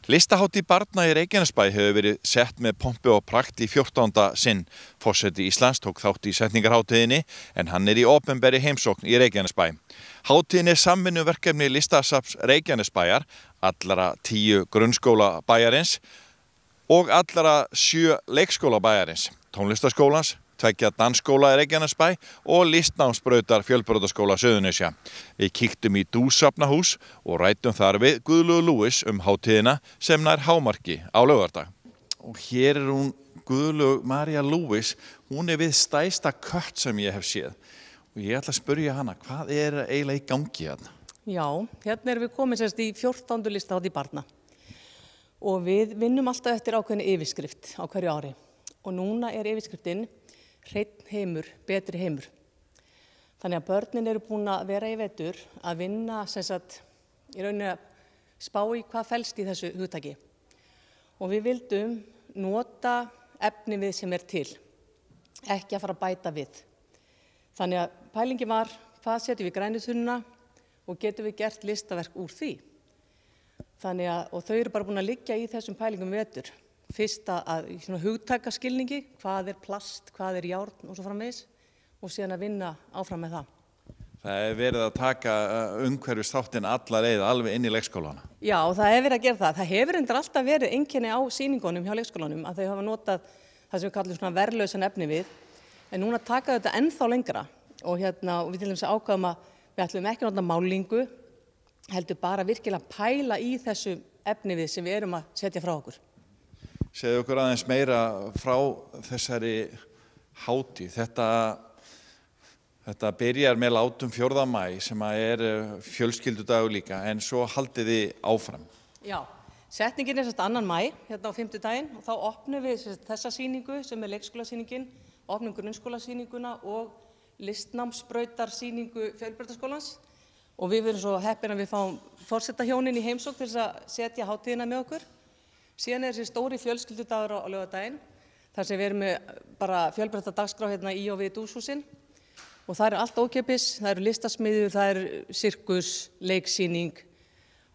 Listahátíð barna í Reykjanesbæ hefur verið sett með pompi og prakt í 14. sinn. Forseti Íslands tók þátt í setningarhátíðinni en hann í opinberri heimsókn í Reykjanesbæ. Hátíðin samvinnuverkefni Listasafns Reykjanesbæjar, allra 10 grunnskóla bæjarins og allra 7 leikskóla bæjarins, tónlistarskólans, 2 dansskóla í Reykjanesbæ og listnámsbrautar fjölbrautaskóla Suðurnesja. Við kíktum í Dúsafnahús og ræddum þar við Guðlaugu Lewis hátíðina sem nær hámarki á laugardag. Og hér hún Guðlaug María Lewis, hún við stærsta kött sem ég hef séð. Og ég ætla að spyrja hana, hvað eiginlega í gangi hérna? Já, hérna við komin í 14. listahátíð barna. Og við vinnum alltaf eftir ákveðinni yfirskrift á hverju ári. Og núna yfirskriftin hreinn heimur, betri heimur. Þannig að börnin eru búin að vera í vetur að vinna í rauninni að spá í hvað felst í þessu hugtaki. Og við vildum nota efnivið sem til, ekki að fara að bæta við. Þannig að pælingi var, hvað setjum við í grænuþunna og getum við gert listaverk úr því. Þannig að, og þau eru bara búin að liggja í þessum pælingum vetur. Fyrst að hugtakaskilningi, hvað plast, hvað járn og svo framvegis og síðan að vinna áfram með það. Það verið að taka umhverfisþáttinn alla leið alveg inn í leikskólana. Já, það verið að gera það. Það hefur reyndar alltaf verið einkenni á sýningunum hjá leikskólanum að þau hafa notað það sem við kallum svona verðlausan efni við. En núna taka þetta ennþá lengra og og við til dæmis ákváðum að við ætlum ekki að nota málingu, heldur bara virkilega pæla í þessu efni við sem við erum að setja frá okkur. Segðu okkur aðeins meira frá þessari hátíð. Þetta byrjar með látum 4. maí sem fjölskyldudagur líka, en svo haldið þið áfram. Já, setningin 2. maí, hérna á 5. daginn, og þá opnum við þessa sýningu sem leikskólasýningin, opnum grunnskólasýninguna og listnámsbrautarsýningu fjölbrautaskólans. Og við verum svo heppin að við fáum forsetahjónin í heimsókn til að setja hátíðina með okkur. Síðan þessi stóri fjölskyldudagur á laugardaginn, þar sem við erum með bara fjölbreytta dagskrá hérna í og við Dúshúsin. Og það allt ókeypis, það listasmiður, það sirkus, leiksýning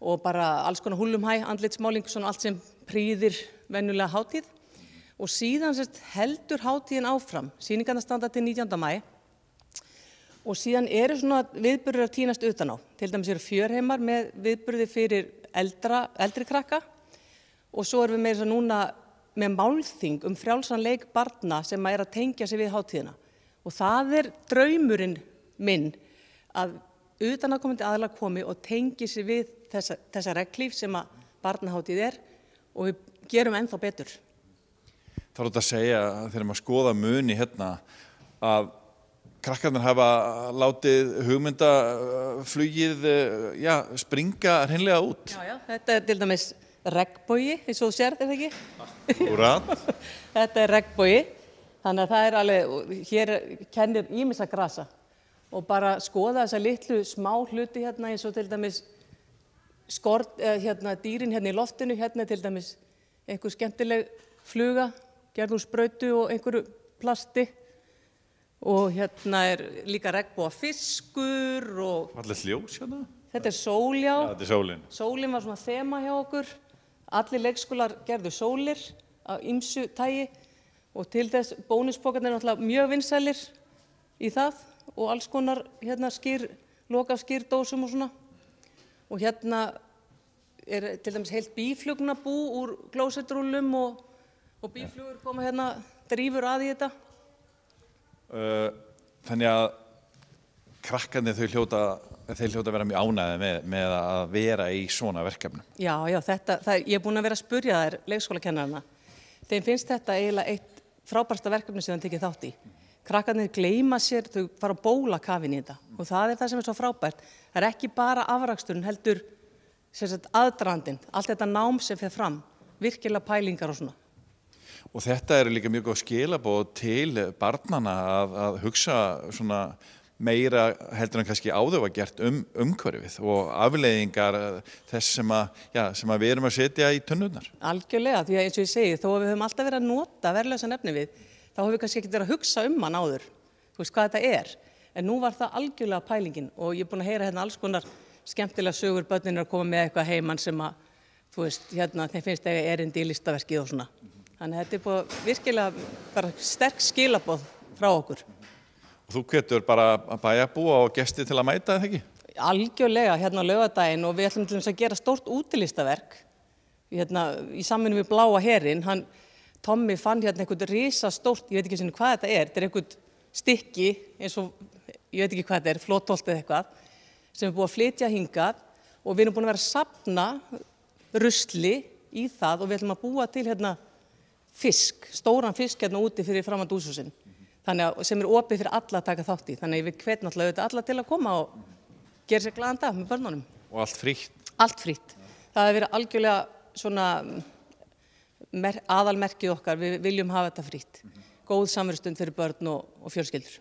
og bara alls konar húllumhæ, andlitsmáling, svona allt sem prýðir venjulega hátíð. Og síðan heldur hátíðin áfram, sýningarnar standa til 19. maí. Og síðan eru svona viðburðir að tínast utan á. Til dæmis eru fjörheimar með viðburði fyrir eldri krakka. Og svo erum við meira núna með málþing frjálsan leik barna sem að tengja sig við hátíðina. Og það draumurinn minn að utanaðkomandi aðilar komi og tengi sig við þessa reglíf sem að barnahátíð og við gerum ennþá betur. Það að segja þegar maður skoða muni hérna að krakkarnir hafa látið hugmyndaflugið springa hreinlega út. Já, þetta til dæmis regnbogi, eins og þú sérð, ekki? Úrrat. Þetta regnbogi, þannig að það alveg, hér kennir ýmissa grasa og bara skoða þessa litlu smá hluti hérna eins og til dæmis dýrin hérna í loftinu, hérna til dæmis einhver skemmtileg fluga, gerð úr sprautu og einhverju plasti og hérna líka regnbogafiskur og... Allir ljós hérna? Þetta sól, já. Já, þetta sólin. Sólin var svona þema hjá okkur. Allir leikskólar gerðu sólir af ýmsu tagi og til þess bónuspokarnir náttúrulega mjög vinsælir í það og alls konar loka af skýrdósum og svona. Og hérna til dæmis heilt býflugnabú úr klósettrúllum og býflugur koma drífur að í þetta. Þannig að krakkarnir þeir hljóta að vera mjög ánægðir með að vera í svona verkefnum. Já, ég búin að vera að spurja þær leikskólakennarana. Þeim finnst þetta eiginlega eitt frábærsta verkefni sem þeim tekið þátt í. Krakkarnir gleyma sér, þau fara að bóla kafinn í þetta og það það sem svo frábært. Það ekki bara afraksturinn heldur aðdragandinn, allt þetta nám sem fer fram, virkilega pælingar og svona. Og þetta líka mjög góð skilaboð til barnanna að hugsa svona meira heldur en kannski áður var gert umhverfið og afleiðingar þess sem við erum að setja í tunnurnar. Algjörlega, því að eins og ég segi, þó að við höfum alltaf verið að nota verðlausan efni við, þá höfum við kannski ekki verið að hugsa hann áður, þú veist hvað þetta En nú var það algjörlega pælingin og ég búin að heyra hérna alls konar skemmtilega sögur, börnin að koma með eitthvað heimann sem að þú veist, hérna, þeim finnst eiga erindi í listaverkið og svona. Þannig að þetta er búið virkilega bara sterk skilaboð frá okkur. Og þú hvetur bara bæjarbúa og gesti til að mæta þetta ekki? Algjörlega hérna á laugardaginn og við ætlum til þess að gera stórt útilistaverk hérna í samvinnu við Bláa herinn. Tommi fann hérna einhvern risastórt, ég veit ekki sinni hvað þetta er einhvern stykki eins og, ég veit ekki hvað þetta er, flotholt eða eitthvað, sem er búið að flytja hingað og við erum búin að vera að safna rusli í það og við ætlum að búa til hérna fisk, stóran fisk hérna úti fyrir framan dúshúsin. Þannig að sem er opið fyrir alla að taka þátt í. Þannig að við hvetjum náttúrulega alla til að koma og gera sér glaðan dag með börnunum. Og allt frítt? Allt frítt. Það hefur verið algjörlega svona aðalmerkið okkar, við viljum hafa þetta frítt. Góð samverustund fyrir börn og fjölskyldur.